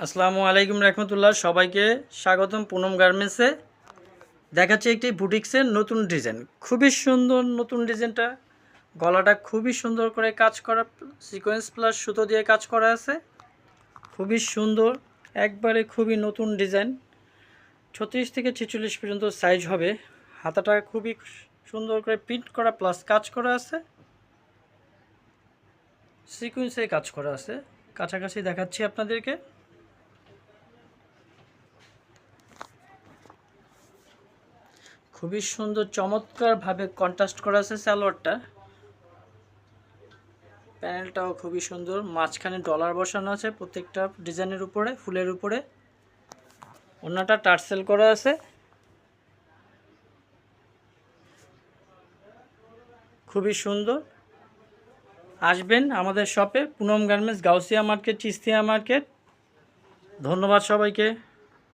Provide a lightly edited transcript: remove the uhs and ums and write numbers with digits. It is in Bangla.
আসসালামু আলাইকুম রহমতুল্লাহ। সবাইকে স্বাগতম পুনম গার্মেন্টসে। দেখাচ্ছি একটি বুটিক্সের নতুন ডিজাইন, খুবই সুন্দর নতুন ডিজাইনটা। গলাটা খুবই সুন্দর করে কাজ করা, সিকোয়েন্স প্লাস সুতো দিয়ে কাজ করা আছে, খুবই সুন্দর, একবারে খুবই নতুন ডিজাইন। 36 থেকে 46 পর্যন্ত সাইজ হবে। হাতাটা খুবই সুন্দর করে প্রিন্ট করা প্লাস কাজ করা আছে, সিকোয়েন্সে কাজ করা আছে। কাছাকাছি দেখাচ্ছি আপনাদেরকে। খুবই সুন্দর চমৎকারভাবে কন্ট্রাস্ট করা আছে সালোয়ারটা। প্যানেলটাও খুবই সুন্দর, মাঝখানে ডলার বসানো আছে প্রত্যেকটা ডিজাইনের উপরে, ফুলের উপরে। ওড়নাটা টার্সেল করা আছে, খুবই সুন্দর। আসবেন আমাদের শপে, পুনম গার্মেন্টস, গাউসিয়া মার্কেট, চিস্তিয়া মার্কেট। ধন্যবাদ সবাইকে।